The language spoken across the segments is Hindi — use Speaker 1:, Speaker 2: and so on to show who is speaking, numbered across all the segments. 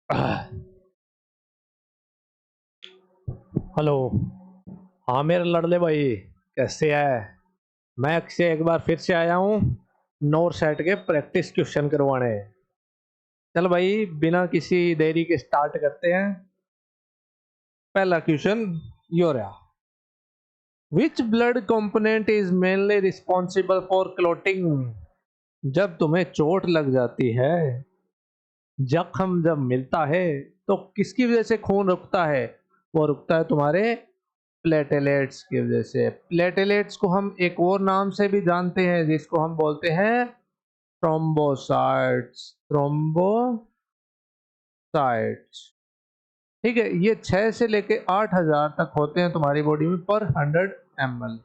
Speaker 1: हेलो। हाँ मेरे लड़ले भाई, कैसे है? मैं अक्षय एक बार फिर से आया हूँ नोर सेट के प्रैक्टिस क्वेश्चन करवाने। चल भाई, बिना किसी देरी के स्टार्ट करते हैं। पहला क्वेश्चन यो रहा। Which blood component is mainly responsible for clotting? जब तुम्हें चोट लग जाती है, जख्म जब मिलता है, तो किसकी वजह से खून रुकता है? वो रुकता है तुम्हारे प्लेटेलेट्स की वजह से। प्लेटेलेट्स को हम एक और नाम से भी जानते हैं, जिसको हम बोलते हैं थ्रोम्बोसाइट्स। थ्रोम्बोसाइट्स, ठीक है। ये 6 से लेके 8,000 तक होते हैं तुम्हारी बॉडी में पर 100 ml,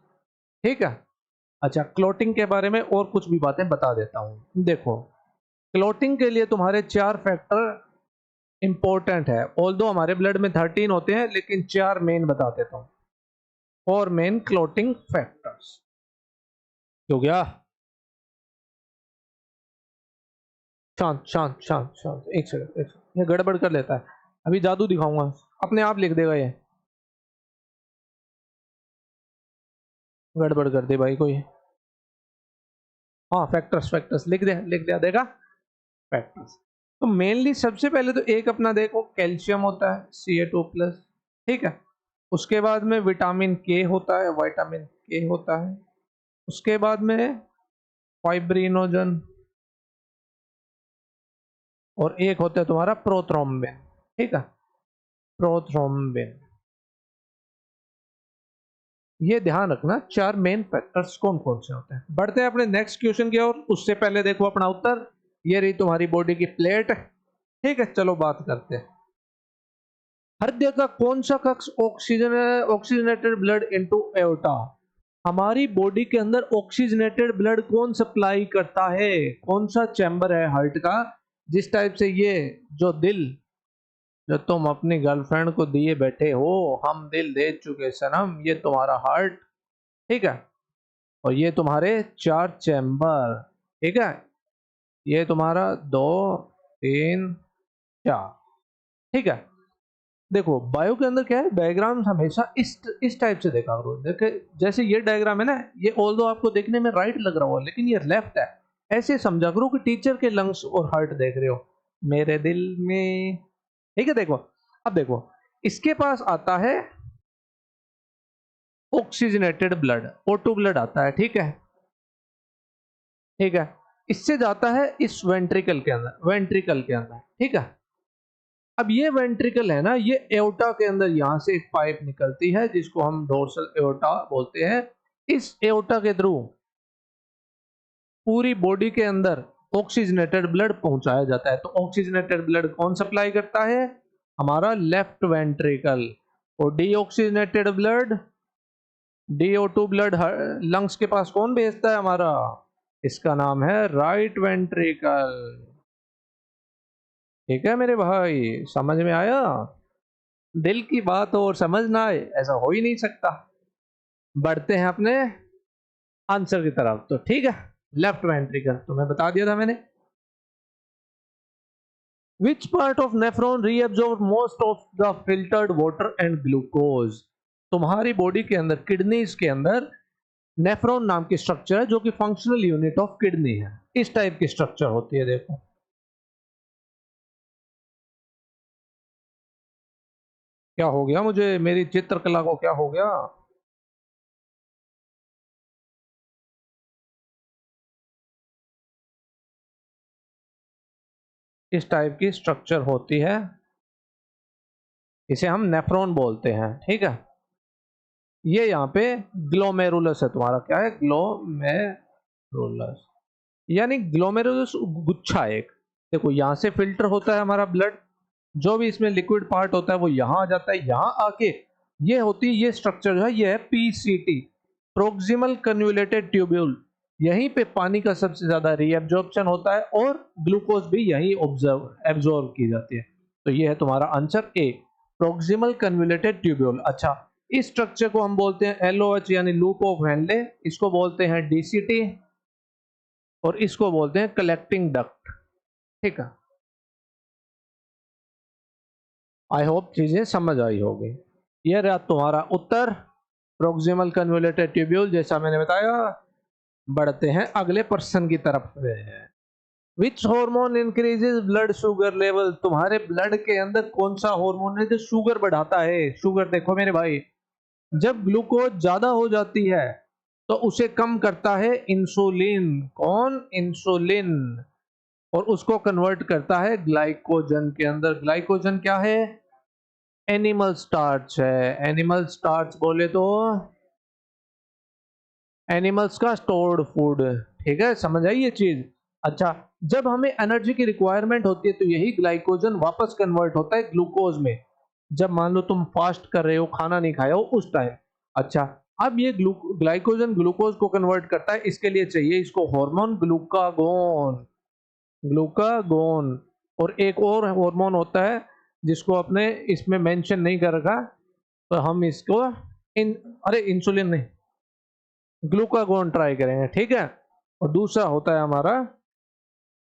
Speaker 1: ठीक है। अच्छा, क्लोटिंग के बारे में और कुछ भी बातें बता देता हूँ। देखो, क्लोटिंग के लिए तुम्हारे 4 फैक्टर इंपॉर्टेंट है। ऑल्दो हमारे ब्लड में 13 होते हैं, लेकिन 4 मेन बता देता हूँ। 4 मेन क्लोटिंग फैक्टर्स। हो गया? शांत शांत शांत शांत, एक सेकंड एक सेकंड, ये गड़बड़ कर लेता है। अभी जादू दिखाऊंगा, अपने आप लिख देगा ये। गड़बड़ कर दे भाई कोई। हाँ, फैक्टर्स फैक्टर्स लिख दिया देगा। फैक्टर्स तो मेनली सबसे पहले तो एक अपना देखो, कैल्शियम होता है Ca2+, ठीक है। उसके बाद में विटामिन के होता है, विटामिन के होता है। उसके बाद में फाइब्रिनोजन, और एक होता है तुम्हारा प्रोथ्रोम्बिन, ठीक है। प्रोथ्रोम्बिन, ये ध्यान रखना 4 मेन फैक्टर्स कौन कौन से होते हैं। बढ़ते हैं अपने नेक्स्ट क्वेश्चन की ओर। उससे पहले देखो अपना उत्तर। ये रही तुम्हारी बॉडी की प्लेट, ठीक है। चलो बात करते हैं। हृदय का कौन सा कक्ष ऑक्सीजनेटेड ब्लड इनटू एओर्टा? हमारी बॉडी के अंदर ऑक्सीजनेटेड ब्लड कौन सप्लाई करता है? कौन सा चैम्बर है हार्ट का, जिस टाइप से ये जो दिल, जो तुम अपनी गर्लफ्रेंड को दिए बैठे हो, हम दिल दे चुके सनम, ये तुम्हारा हार्ट, ठीक है। और ये तुम्हारे 4 चैम्बर, ठीक है। ये तुम्हारा 2, 3, 4, ठीक है। देखो बायो के अंदर क्या है, डायग्राम हमेशा इस टाइप से देखा करो। देखे, जैसे ये डायग्राम है ना, ये ऑल्दो आपको देखने में राइट लग रहा हो, लेकिन ये लेफ्ट है। ऐसे समझा करो कि टीचर के लंग्स और हार्ट देख रहे हो मेरे दिल में, ठीक है। देखो, अब देखो, इसके पास आता है ऑक्सीजनेटेड ब्लड, O2 ब्लड आता है, ठीक है, ठीक है। इससे जाता है इस वेंट्रिकल के अंदर, वेंट्रिकल के अंदर, ठीक है। अब ये वेंट्रिकल है ना, ये एओर्टा के अंदर यहां से एक पाइप निकलती है, जिसको हम डोर्सल एओर्टा बोलते हैं। इस एओर्टा के थ्रू पूरी बॉडी के अंदर ऑक्सीजनेटेड ब्लड पहुंचाया जाता है। तो ऑक्सीजनेटेड ब्लड कौन सप्लाई करता है? हमारा लेफ्ट वेंट्रिकल। और deoxygenated blood, DO2 blood lungs के पास कौन भेजता है हमारा? इसका नाम है राइट वेंट्रिकल, ठीक है मेरे भाई। समझ में आया? दिल की बात हो और समझ ना आए, ऐसा हो ही नहीं सकता। बढ़ते हैं अपने आंसर की तरफ। तो ठीक है, लेफ्ट वेंट्रिकल तुम्हें बता दिया था मैंने। विच part of nephron reabsorb most of the filtered water and glucose? तुम्हारी बॉडी के अंदर, किडनीज के अंदर नेफ्रॉन नाम की स्ट्रक्चर है, जो कि फंक्शनल यूनिट ऑफ किडनी है। इस टाइप की स्ट्रक्चर होती है, देखो। क्या हो गया मुझे, मेरी चित्रकला को क्या हो गया? इस टाइप की स्ट्रक्चर होती है, इसे हम नेफ्रॉन बोलते हैं, ठीक है। ये यहाँ पे ग्लोमेरुलस है तुम्हारा, क्या है? ग्लोमेरुलस, यानी ग्लोमेरुलस गुच्छा एक। देखो, यहाँ से फिल्टर होता है हमारा ब्लड, जो भी इसमें लिक्विड पार्ट होता है वो यहाँ आ जाता है। यहाँ आके ये होती है, ये स्ट्रक्चर जो है, ये है PCT, प्रोक्सिमल कन्वुलेटेड ट्यूब्यूल। यहीं पे पानी का सबसे ज्यादा रीअब्जॉर्प्शन होता है, और ग्लूकोज भी यही एब्जॉर्ब की जाती है। तो ये है तुम्हारा answer A, proximal convoluted tubule. अच्छा, इस स्ट्रक्चर को हम बोलते हैं LOH, यानी लूप ऑफ हेनले। इसको बोलते हैं DCT, और इसको बोलते हैं कलेक्टिंग डक्ट, ठीक है। आई होप चीजें समझ आई होगी। ये रहा तुम्हारा उत्तर, प्रोक्सिमल कन्वोल्यूटेड ट्यूब्यूल, जैसा मैंने बताया। बढ़ते हैं अगले पर्सन की तरफ। Which hormone increases blood sugar level, तुम्हारे ब्लड के अंदर कौन सा हार्मोन है जो शुगर बढ़ाता है? शुगर देखो मेरे भाई, जब ग्लूकोज ज्यादा हो जाती है तो उसे कम करता है इंसुलिन। कौन? इंसुलिन। और उसको कन्वर्ट करता है ग्लाइकोजन के अंदर। ग्लाइकोजन क्या है? एनिमल स्टार्च है। एनिमल स्टार्च बोले तो एनिमल्स का स्टोर्ड फूड। ठीक है, समझ आई ये चीज? अच्छा, जब हमें एनर्जी की रिक्वायरमेंट होती है तो यही ग्लाइकोजन वापस कन्वर्ट होता है ग्लूकोज में। जब मान लो तुम फास्ट कर रहे हो, खाना नहीं खाया हो उस टाइम। अच्छा, अब ये ग्लाइकोजन ग्लूकोज को कन्वर्ट करता है, इसके लिए चाहिए इसको हार्मोन ग्लूकागोन। ग्लूकागोन। और एक और हार्मोन होता है जिसको अपने इसमें मेंशन नहीं कर रखा, तो हम इसको इन अरे इंसुलिन नहीं, ग्लूकागोन ट्राई करेंगे। ठीक है। और दूसरा होता है हमारा,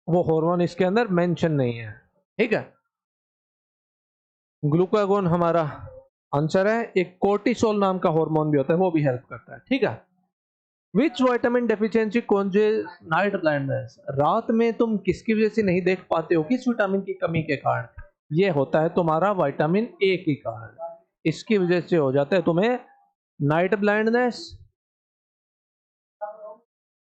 Speaker 1: वो हार्मोन इसके अंदर मेंशन नहीं है। ठीक है, ग्लूकागोन हमारा आंसर है। एक कोर्टिसोल नाम का हार्मोन भी होता है, वो भी हेल्प करता है। ठीक है। Which vitamin deficiency causes night blindness, रात में तुम किसकी वजह से नहीं देख पाते हो? किस विटामिन की कमी के कारण? ये होता है तुम्हारा विटामिन ए के कारण। इसकी वजह से हो जाता है तुम्हें नाइट ब्लाइंडनेस।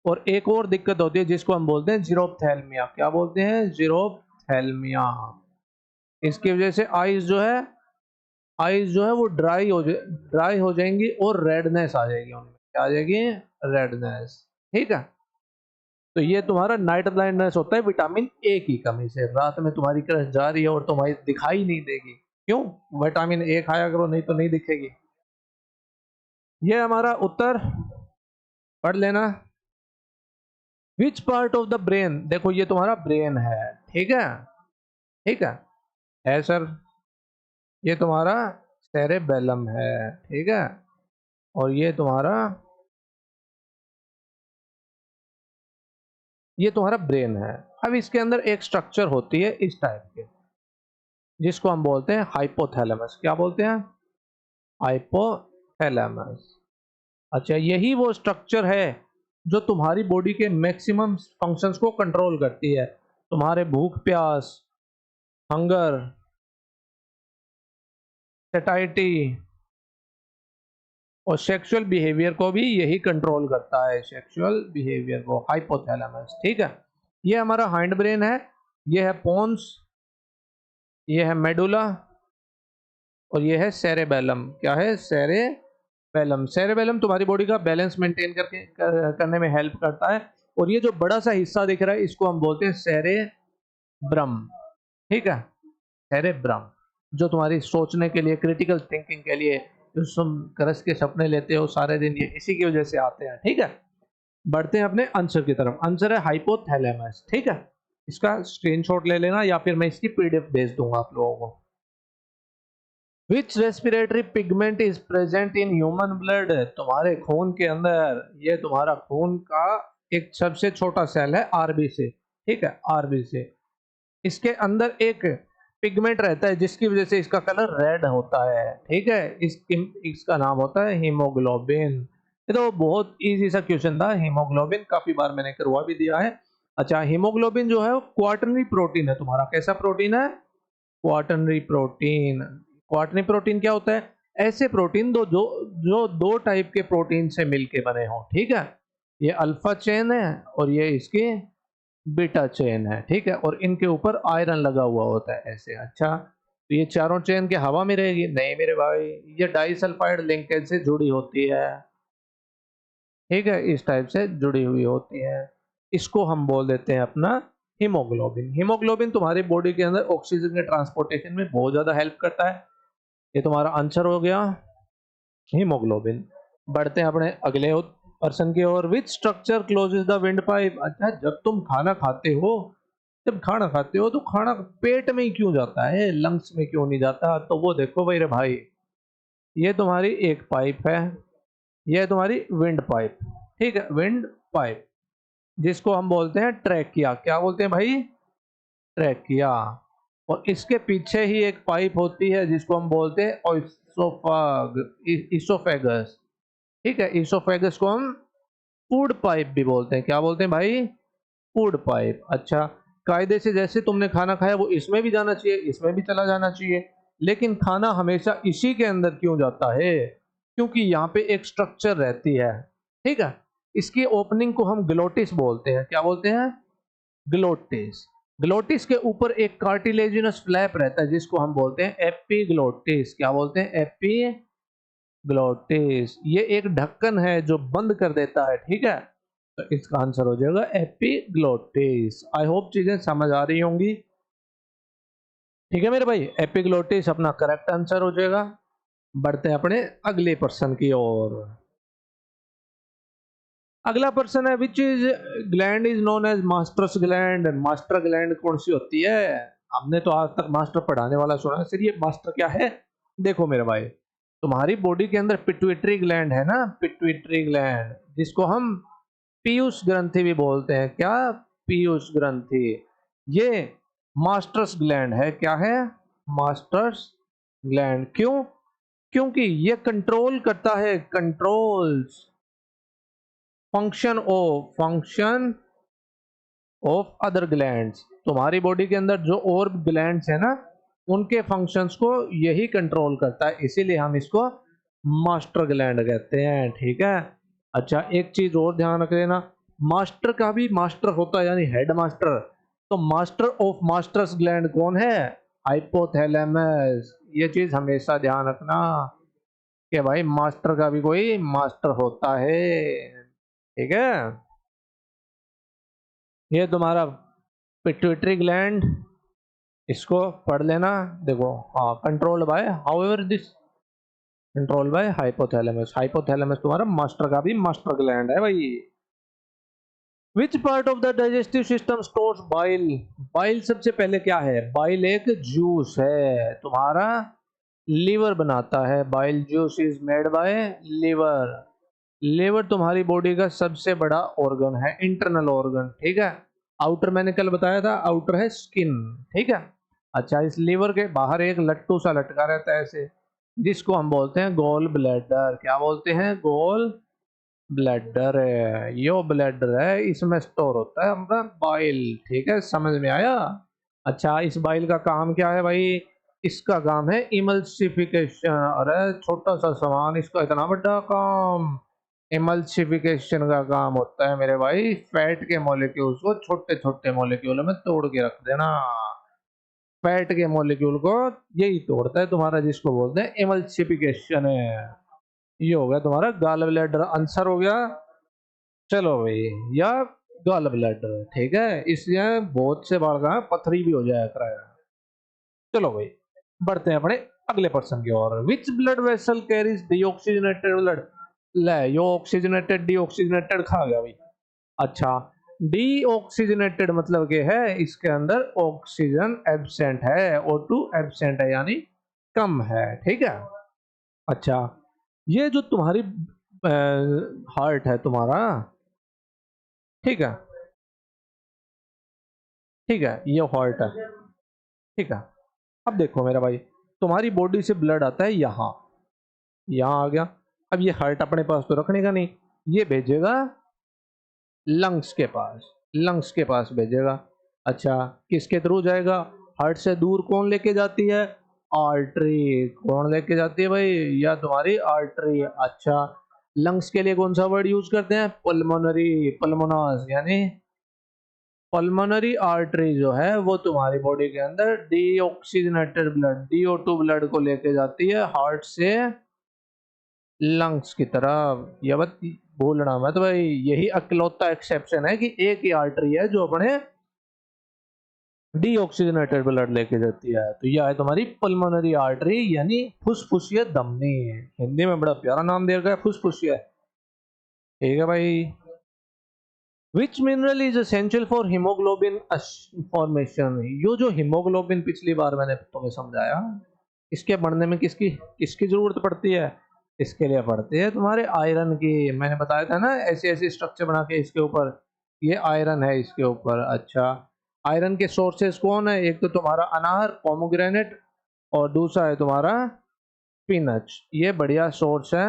Speaker 1: और एक और दिक्कत होती है जिसको हम बोलते हैं जीरोप्थेल्मिया। क्या बोलते हैं? जीरोप्थेल्मिया। इसकी वजह से आईज जो है वो ड्राई हो जाएंगी और रेडनेस आ जाएगी उनमें। क्या आ जाएगी? रेडनेस। ठीक है। तो ये तुम्हारा नाइट ब्लाइंडनेस होता है विटामिन ए की कमी से। रात में तुम्हारी क्रश जा रही है और तुम्हारी दिखाई नहीं देगी। क्यों? विटामिन ए खाया करो, नहीं तो नहीं दिखेगी। ये हमारा उत्तर, पढ़ लेना। विच पार्ट ऑफ द ब्रेन, देखो ये तुम्हारा ब्रेन है। ठीक है। ठीक है सर। ये तुम्हारा सेरेबेलम है। ठीक है। और ये तुम्हारा ब्रेन है। अब इसके अंदर एक स्ट्रक्चर होती है इस टाइप के, जिसको हम बोलते हैं हाइपोथैलेमस। क्या बोलते हैं? हाइपोथैलेमस। अच्छा, यही वो स्ट्रक्चर है जो तुम्हारी बॉडी के मैक्सिमम फंक्शंस को कंट्रोल करती है। तुम्हारे भूख प्यास, हंगर, सैटिस्फैक्टी और सेक्सुअल बिहेवियर को भी यही कंट्रोल करता है। सेक्सुअल बिहेवियर को हाइपोथैलेमस। ठीक है। ये हमारा हाइंड ब्रेन है। ये है पोन्स, ये है मेडुला, और ये है सेरेबेलम। क्या है? सेरेबेलम। सेरेबेलम तुम्हारी बॉडी का बैलेंस मेंटेन करने में हेल्प करता है। और ये जो बड़ा सा हिस्सा दिख रहा है इसको हम बोलते हैं सेरेब्रम। ठीक है, सेरेब्रम, जो तुम्हारी सोचने के लिए, क्रिटिकल थिंकिंग के लिए, जो तुम करस के सपने लेते हो सारे दिन, ये इसी की वजह से आते हैं। ठीक है। बढ़ते हैं अपने आंसर की तरफ। आंसर है हाइपोथैलेमस। ठीक है। इसका स्क्रीनशॉट ले लेना या फिर मैं इसकी पीडीएफ भेज दूंगा आप लोगों को। Which respiratory pigment is present in human blood, तुम्हारे खून के अंदर। ये तुम्हारा खून का एक सबसे छोटा सेल है, आरबीसी। ठीक है, आरबीसी। इसके अंदर एक पिगमेंट रहता है जिसकी वजह से इसका कलर रेड होता है। ठीक है, इसका नाम होता है हीमोग्लोबिन। ये तो बहुत इजी सा क्वेश्चन था। हीमोग्लोबिन काफी बार मैंने करवा भी दिया है। अच्छा, हीमोग्लोबिन जो है वो क्वाटरनरी प्रोटीन है तुम्हारा। कैसा प्रोटीन है? Quaternary protein. क्वाटरनरी प्रोटीन क्या होता है? ऐसे प्रोटीन जो दो टाइप के प्रोटीन से मिलके बने हों। ठीक है। ये अल्फा चेन है और ये इसकी बीटा चेन है। ठीक है। और इनके ऊपर आयरन लगा हुआ होता है ऐसे। अच्छा, तो ये चारों चेन के हवा में रहेगी? नहीं मेरे भाई, ये डाइसल्फाइड लिंकेज से जुड़ी होती है। ठीक है, इस टाइप से जुड़ी हुई होती है। इसको हम बोल देते हैं अपना हीमोग्लोबिन। हीमोग्लोबिन तुम्हारी बॉडी के अंदर ऑक्सीजन के ट्रांसपोर्टेशन में बहुत ज्यादा हेल्प करता है। ये तुम्हारा आंसर हो गया, हीमोग्लोबिन। बढ़ते हैं अपने अगले पर्सन की ओर। Which structure closes the windpipe. अच्छा, जब खाना खाते हो तो खाना पेट में ही क्यों जाता है, लंग्स में क्यों नहीं जाता? तो वो देखो मेरे भाई, ये तुम्हारी एक पाइप है, ये है तुम्हारी विंड पाइप। ठीक है, विंड पाइप, जिसको हम बोलते हैं ट्रैकिया। क्या बोलते हैं भाई? ट्रैकिया। और इसके पीछे ही एक पाइप होती है जिसको हम बोलते हैं इसोफेगस। ठीक है, इसोफेगस को हम फूड पाइप भी बोलते हैं। क्या बोलते हैं भाई? Food pipe. अच्छा, कायदे से जैसे तुमने खाना खाया वो इसमें भी जाना चाहिए, इसमें भी चला जाना चाहिए, लेकिन खाना हमेशा इसी के अंदर क्यों जाता है? क्योंकि यहाँ पे एक स्ट्रक्चर रहती है। ठीक है, इसकी ओपनिंग को हम ग्लोटिस बोलते हैं। क्या बोलते हैं? ग्लोटिस। ग्लोटिस के ऊपर एक कार्टिलेजिनस फ्लैप रहता है जिसको हम बोलते हैं एपिग्लोटिस। क्या बोलते हैं? एपिग्लोटिस। ये एक ढक्कन है जो बंद कर देता है। ठीक है, तो इसका आंसर हो जाएगा एपिग्लोटिस। आई होप चीजें समझ आ रही होंगी। ठीक है मेरे भाई, एपिग्लोटिस अपना करेक्ट आंसर हो जाएगा। बढ़ते हैं अपने अगले पर्सन की ओर। अगला पर्सन है, which is gland is known as masters gland. Master gland कौन सी होती है? हमने तो आज तक मास्टर पढ़ाने वाला सुना है, सिर्फ ये मास्टर क्या है? देखो मेरे भाई, तुम्हारी बॉडी के अंदर पिट्यूटरी ग्लैंड है ना, पिट्यूटरी ग्लैंड, जिसको हम पीयूष ग्रंथि भी बोलते हैं। क्या? पीयूष ग्रंथि। ये मास्टर्स ग्लैंड है। क्या है? Masters gland. क्यों? क्योंकि ये कंट्रोल करता है, controls function of other glands. तुम्हारी बॉडी के अंदर जो और ग्लैंड्स है ना, उनके फंक्शंस को यही कंट्रोल करता है, इसीलिए हम इसको मास्टर ग्लैंड कहते हैं। ठीक है। अच्छा, एक चीज और ध्यान रख लेना, मास्टर का भी मास्टर होता है, यानी हेड मास्टर। तो मास्टर ऑफ मास्टर्स ग्लैंड कौन है? हाइपोथैलेमस। ये चीज हमेशा ध्यान रखना कि भाई मास्टर का भी कोई मास्टर होता है। ठीक है, ये तुम्हारा पिट्यूटरी ग्लैंड, इसको पढ़ लेना। देखो, हाँ, controlled by, however this control by hypothalamus. Hypothalamus तुम्हारा मास्टर का भी मास्टर ग्लैंड है भाई। विच part of the digestive system stores bile? Bile सबसे पहले क्या है? बाइल एक जूस है, तुम्हारा लीवर बनाता है। Bile juice is made by liver. Liver तुम्हारी बॉडी का सबसे बड़ा ऑर्गन है, इंटरनल ऑर्गन। ठीक है, आउटर मैंने कल बताया था, आउटर है स्किन। ठीक है। अच्छा, इस लीवर के बाहर एक लट्टू सा लटका रहता है ऐसे, जिसको हम बोलते हैं गोल ब्लैडर। क्या बोलते हैं? गोल ब्लैडर है, यो ब्लैडर है, इसमें स्टोर होता है हमारा बाइल। ठीक है, समझ में आया? अच्छा, इस बाइल का काम क्या है भाई? इसका काम है इमल्सिफिकेशन। अरे छोटा सा सामान, इसका इतना बड़ा काम। इमल्सिफिकेशन का काम होता है मेरे भाई, फैट के मॉलिक्यूल्स को छोटे छोटे मॉलिक्यूल में तोड़ के रख देना। फैट के मॉलिक्यूल को यही तोड़ता है तुम्हारा, जिसको बोलते हैं इमल्सिफिकेशन है। ये हो गया तुम्हारा गॉल ब्लैडर, आंसर हो गया। चलो भाई, या गॉल ब्लैडर। ठीक है, इसलिए बहुत से बार का पथरी भी हो जाया कराया। चलो भाई, बढ़ते हैं अपने अगले पर्सन की ओर। Which blood vessel carries deoxygenated blood? ले, यो ऑक्सीजनेटेड डीऑक्सीजनेटेड खा गया भाई। अच्छा, डीऑक्सीजनेटेड मतलब के है इसके अंदर ऑक्सीजन एब्सेंट है, O2 एब्सेंट है, यानी कम है। ठीक है। अच्छा, ये जो तुम्हारी हार्ट है तुम्हारा, ठीक है, ठीक है, ये हार्ट है। ठीक है, अब देखो मेरा भाई, तुम्हारी बॉडी से ब्लड आता है यहाँ, यहाँ आ गया। अब ये हार्ट अपने पास तो रखने का नहीं, ये भेजेगा लंग्स के पास, लंग्स के पास भेजेगा। अच्छा, किसके थ्रू जाएगा? हार्ट से दूर कौन लेके जाती है? आर्टरी। कौन लेके जाती है भाई? या तुम्हारी आर्टरी। अच्छा, लंग्स के लिए कौन सा वर्ड यूज करते हैं? पल्मोनरी, पल्मोनस, यानी पल्मोनरी आर्टरी जो है वो तुम्हारी बॉडी के अंदर डीऑक्सीजनेटेड ब्लड, DO2 ब्लड को लेके जाती है हार्ट से लंग्स की तरफ। ये मत भूलना मत भाई, यही अकलौता एक्सेप्शन है कि एक ही आर्टरी है जो अपने डीऑक्सीजनेटेड ब्लड लेके जाती है। तो यह है तुम्हारी पल्मोनरी आर्टरी, यानी फुसफुसिया धमनी। हिंदी में बड़ा प्यारा नाम दे रखा है, फुसफुसिया। ठीक है भाई। Which mineral is essential for haemoglobin formation? यो जो हीमोग्लोबिन पिछली बार मैंने तुम्हें समझाया, इसके बनने में किसकी किसकी जरूरत पड़ती है? इसके लिए पड़ती है तुम्हारे आयरन की। मैंने बताया था ना, ऐसे ऐसे स्ट्रक्चर बना के इसके ऊपर, ये आयरन है इसके ऊपर। अच्छा, आयरन के सोर्सेस कौन है? एक तो तुम्हारा अनार, पोमोग्रेनेट, और दूसरा है तुम्हारा स्पिनच। ये बढ़िया सोर्स है।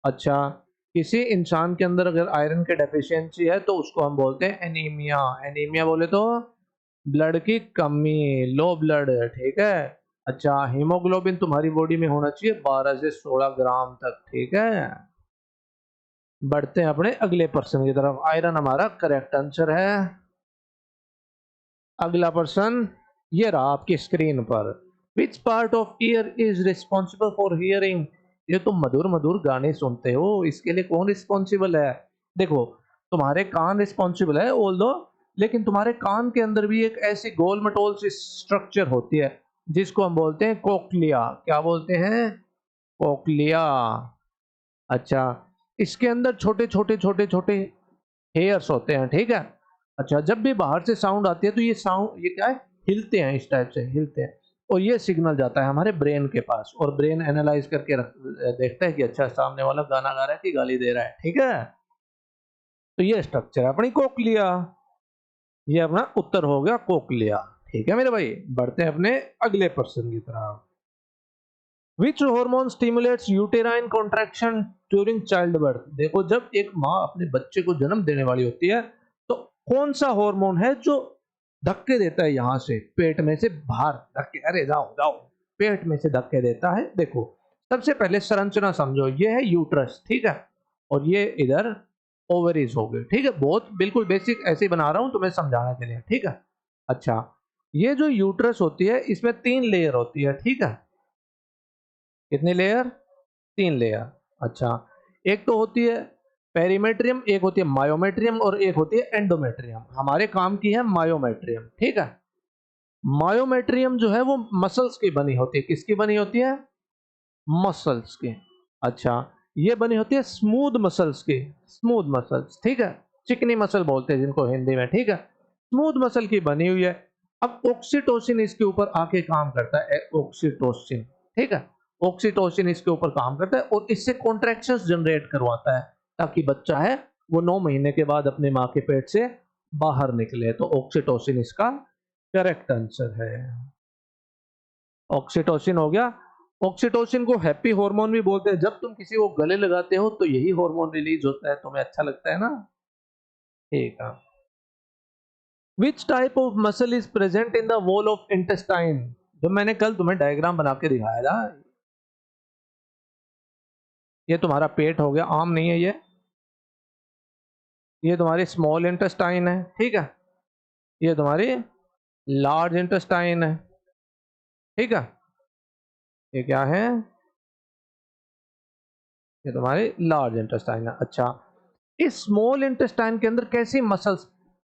Speaker 1: अच्छा, किसी इंसान के अंदर अगर आयरन की डेफिशिएंसी है तो उसको हम बोलते हैं एनीमिया। एनीमिया बोले तो ब्लड की कमी, लो ब्लड, ठीक है। अच्छा, हीमोग्लोबिन तुम्हारी बॉडी में होना चाहिए 12 से 16 ग्राम तक, ठीक है। बढ़ते हैं अपने अगले पर्सन की तरफ। आयरन हमारा करेक्ट आंसर है। अगला पर्सन ये रहा आपकी स्क्रीन पर। विच part of year is responsible for hearing? ये तुम मधुर मधुर गाने सुनते हो, इसके लिए कौन रिस्पॉन्सिबल है? देखो, तुम्हारे कान रिस्पॉन्सिबल है ऑल्दो, लेकिन तुम्हारे कान के अंदर भी एक ऐसी गोल मटोल सी स्ट्रक्चर होती है जिसको हम बोलते हैं कोक्लिया। क्या बोलते हैं? कोक्लिया। अच्छा, इसके अंदर छोटे छोटे छोटे छोटे हेयर्स होते हैं, ठीक है। अच्छा, जब भी बाहर से साउंड आती है तो ये साउंड, ये क्या है, हिलते हैं, इस टाइप से हिलते हैं, और ये सिग्नल जाता है हमारे ब्रेन के पास, और ब्रेन एनालाइज करके देखता है कि अच्छा सामने वाला गाना गा रहा है कि गाली दे रहा है, ठीक है। तो ये स्ट्रक्चर है अपनी कोक्लिया। ये अपना उत्तर हो गया कोक्लिया, ठीक है मेरे भाई। बढ़ते हैं अपने अगले पर्सन की तरफ। Which hormone stimulates uterine contraction during child birth? देखो, जब एक माँ अपने बच्चे को जन्म देने वाली होती है तो कौन सा हार्मोन है जो धक्के देता है यहां से पेट में से बाहर धक्के, अरे जाओ जाओ, पेट में से धक्के देता है? देखो, सबसे पहले संरचना समझो, ये है यूट्रस, ठीक है, और ये इधर ओवरीज हो गए, ठीक है। बहुत बिल्कुल बेसिक ऐसे ही बना रहा हूं तुम्हें समझाने के लिए, ठीक है। अच्छा, ये जो यूट्रस होती है इसमें 3 लेयर होती है, ठीक है। कितनी लेयर? 3 लेयर। अच्छा, एक तो होती है पेरीमेट्रियम, एक होती है मायोमेट्रियम, और एक होती है एंडोमेट्रियम। हमारे काम की है मायोमेट्रियम, ठीक है। मायोमेट्रियम जो है वो मसल्स की बनी होती है। किसकी बनी होती है? मसल्स की। अच्छा, ये बनी होती है स्मूथ मसल्स की, स्मूथ मसल्स, ठीक है। चिकनी मसल बोलते हैं जिनको हिंदी में, ठीक है। स्मूथ मसल की बनी हुई है। अब ऑक्सीटोसिन इसके ऊपर आके काम करता है, ऑक्सीटोसिन, ठीक है। ऑक्सीटोसिन इसके ऊपर काम करता है और इससे कॉन्ट्रैक्शंस जनरेट करवाता है ताकि बच्चा है वो 9 महीने के बाद अपने माँ के पेट से बाहर निकले। तो ऑक्सीटोसिन इसका करेक्ट आंसर है। ऑक्सीटोसिन हो गया। ऑक्सीटोसिन को हैप्पी हार्मोन भी बोलते हैं। जब तुम किसी को गले लगाते हो तो यही हार्मोन रिलीज होता है, तुम्हें अच्छा लगता है ना, ठीक है। Which type of muscle is present in the wall of intestine? जो मैंने कल तुम्हें डायग्राम बना के दिखाया था, ये तुम्हारा पेट हो गया, आम नहीं है ये तुम्हारी स्मॉल इंटेस्टाइन है, ठीक है। ये तुम्हारी लार्ज इंटेस्टाइन है, ठीक है। ये क्या है? ये तुम्हारी लार्ज इंटेस्टाइन है। अच्छा, इस स्मॉल इंटेस्टाइन के अंदर कैसी मसल्स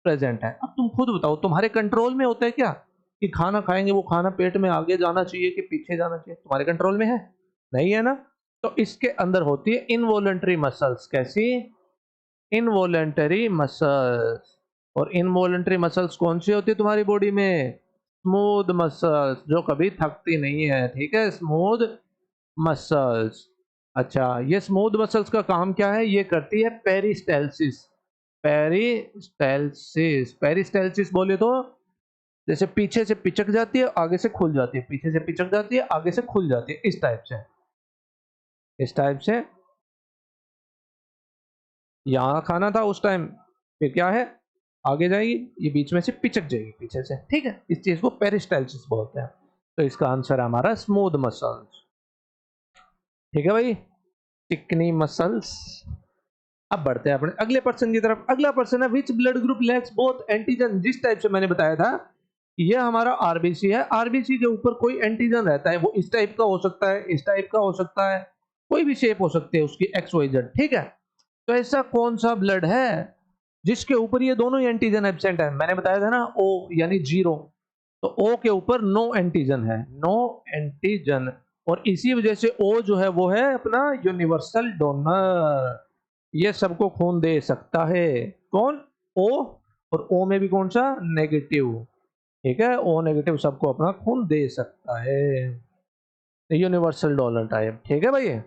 Speaker 1: प्रेजेंट है? अब तुम खुद बताओ, तुम्हारे कंट्रोल में होता है क्या कि खाना खाएंगे वो खाना पेट में आगे जाना चाहिए कि पीछे जाना चाहिए? तुम्हारे कंट्रोल में है? नहीं है ना। तो इसके अंदर होती है इनवॉलंटरी मसल्स। कैसी? Involuntary muscles. और इनवॉलंटरी मसल्स कौन सी होती है तुम्हारी बॉडी में? स्मूथ मसल्स, जो कभी थकती नहीं है, ठीक है, स्मूथ मसल्स। अच्छा, ये स्मूथ मसल्स का काम क्या है? ये करती है पेरिस्टालसिस। पेरिस्टालसिस, पेरिस्टालसिस बोले तो जैसे पीछे से पिचक जाती है आगे से खुल जाती है, पीछे से पिचक जाती है आगे से खुल जाती है, इस टाइप से, इस टाइप से। यहाँ खाना था उस टाइम, फिर क्या है, आगे जाएगी, ये बीच में से पिचक जाएगी पीछे से, ठीक है। इस चीज को पेरिस्टालसिस बोलते हैं। तो इसका आंसर है हमारा स्मूथ मसल्स, ठीक है भाई, चिकनी मसल्स। अब बढ़ते हैं अपने अगले पर्सन की तरफ। अगला पर्सन है which blood group lakhs both antigen? जिस टाइप से मैंने बताया था, ये हमारा आरबीसी है। आरबीसी के ऊपर कोई एंटीजन रहता है, वो इस टाइप का हो सकता है, इस टाइप का हो सकता है, कोई भी शेप हो सकती है उसकी, एक्स वाई जेड, ठीक है। तो ऐसा कौन सा ब्लड है जिसके ऊपर ये दोनों ही एंटीजन एब्सेंट है? मैंने बताया था ना, ओ यानी जीरो, तो ओ के ऊपर नो एंटीजन है, नो एंटीजन। और इसी वजह से ओ जो है वो है अपना यूनिवर्सल डोनर, ये सबको खून दे सकता है। कौन? ओ। और ओ में भी कौन सा? नेगेटिव, ठीक है, ओ नेगेटिव सबको अपना खून दे सकता है, यूनिवर्सल डोनर टाइप, ठीक है भाई।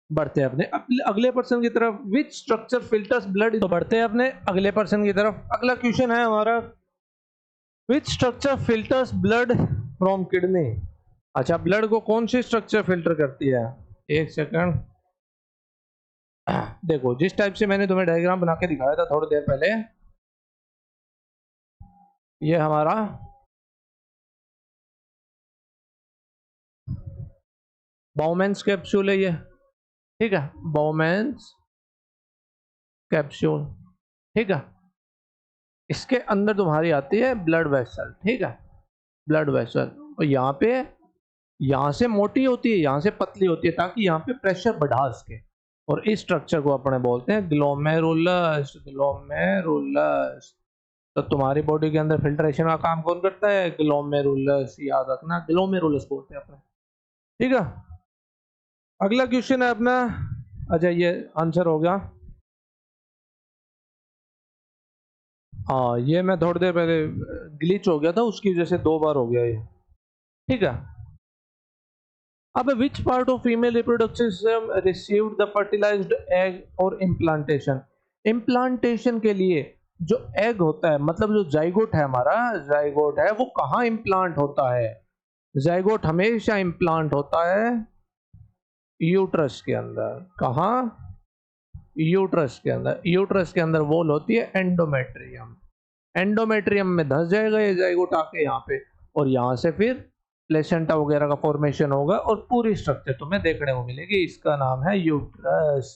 Speaker 1: बढ़ते हैं अपने अगले पर्सन की तरफ। Which structure filters blood? तो बढ़ते हैं अपने अगले पर्सन की तरफ। अगला क्वेश्चन है हमारा, which structure filters blood from kidney. अच्छा, ब्लड को कौन सी स्ट्रक्चर फिल्टर करती है? एक सेकंड, देखो जिस टाइप से मैंने तुम्हें डायग्राम बना के दिखाया था थोड़ी देर पहले, ये हमारा बाउमेंस कैप्सूल है ये, ठीक है, बाउमेंस कैप्सूल, ठीक है। इसके अंदर तुम्हारी आती है ब्लड वेसल, ठीक है, ब्लड वेसल। और यहाँ से मोटी होती है, यहाँ से पतली होती है, ताकि यहाँ पे प्रेशर बढ़ा सके। और इस स्ट्रक्चर को अपने बोलते हैं ग्लोमेरुलस, ग्लोमेरुलस। तो तुम्हारी बॉडी के अंदर फिल्ट्रेशन का काम कौन करता है? ग्लोमेरुलस, याद रखना, ग्लोमेरुलस बोलते हैं अपने, ठीक है। अगला क्वेश्चन है अपना, अच्छा ये आंसर हो गया। हाँ, ये मैं थोड़ी देर पहले ग्लिच हो गया था, उसकी वजह से 2 बार हो गया ये, ठीक है। अब which part of female reproduction system received the fertilized egg और इम्प्लांटेशन। इम्प्लांटेशन के लिए जो एग होता है, मतलब जो जाइगोट है, हमारा जाइगोट है, वो कहाँ इम्प्लांट होता है? जाइगोट हमेशा इम्प्लांट होता है यूट्रस के अंदर। कहाँ? यूट्रस के अंदर। यूट्रस के अंदर वॉल होती है एंडोमेट्रियम। एंडोमेट्रियम में धस जाएगा ये जाइगोट आके यहाँ पे, और यहाँ से फिर प्लेसेंटा वगैरह का फॉर्मेशन होगा, और पूरी स्ट्रक्चर तुम्हें देखने को मिलेगी। इसका नाम है यूट्रस।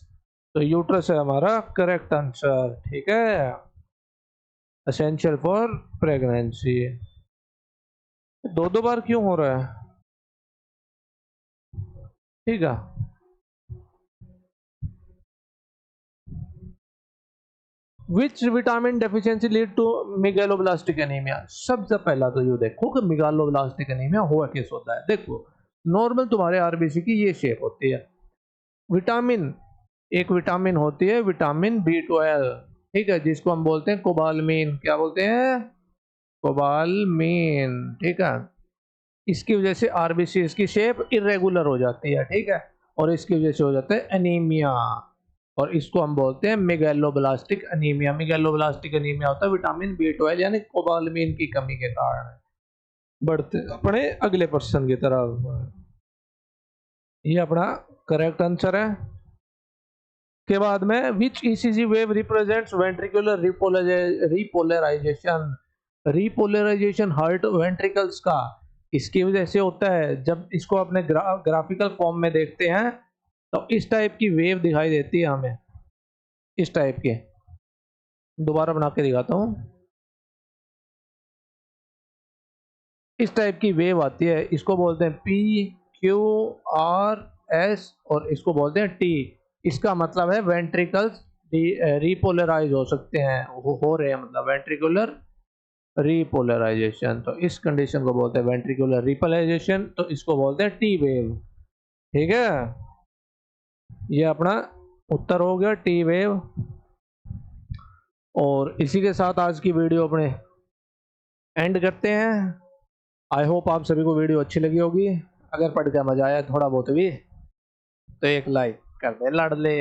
Speaker 1: तो यूट्रस है हमारा करेक्ट आंसर, ठीक है, एसेंशियल फॉर प्रेगनेंसी। 2 बार क्यों हो रहा है? ठीक है, which vitamin deficiency lead to megaloblastic anaemia. सबसे पहला तो ये देखो कि मेगालोब्लास्टिक एनीमिया हुआ किस होता है। देखो नॉर्मल तुम्हारे आरबीसी की ये शेप होती है। विटामिन, एक विटामिन होती है विटामिन B12, ठीक है, जिसको हम बोलते हैं कोबालमीन। क्या बोलते हैं? कोबालमीन, ठीक है। इसकी वजह से आरबीसी इसकी शेप इरेगुलर हो जाती है, ठीक है, और इसकी वजह से हो जाता है एनीमिया, और इसको हम बोलते हैं मेगालोब्लास्टिक एनीमिया। मेगालोब्लास्टिक एनीमिया होता है विटामिन B12 यानी कोबालमीन की कमी के कारण। बढ़ते अपने अगले प्रश्न की तरफ, ये अपना करेक्ट आंसर है। के बाद में which ECG wave represents ventricular repolarisation. Repolarisation heart ventricles का इसकी वजह से होता है। जब इसको अपने ग्राफिकल फॉर्म में देखते हैं तो इस टाइप की वेव दिखाई देती है हमें, इस टाइप के। दोबारा बना के दिखाता हूँ, इस टाइप की वेव आती है, इसको बोलते हैं PQRS, और इसको बोलते हैं T। इसका मतलब है वेंट्रिकल्स रिपोलराइज हो सकते हैं, हो रहे हैं, मतलब वेंट्रिकुलर रिपोलराइजेशन। तो इस कंडीशन को बोलते हैं वेंट्रिकुलर रिपोलराइजेशन, तो इसको बोलते हैं T वेव, ठीक है। ये अपना उत्तर हो गया T वेव। और इसी के साथ आज की वीडियो अपने एंड करते हैं। आई होप आप सभी को वीडियो अच्छी लगी होगी। अगर पढ़ के मजा आया थोड़ा बहुत भी, तो एक लाइक कर दे लाडले।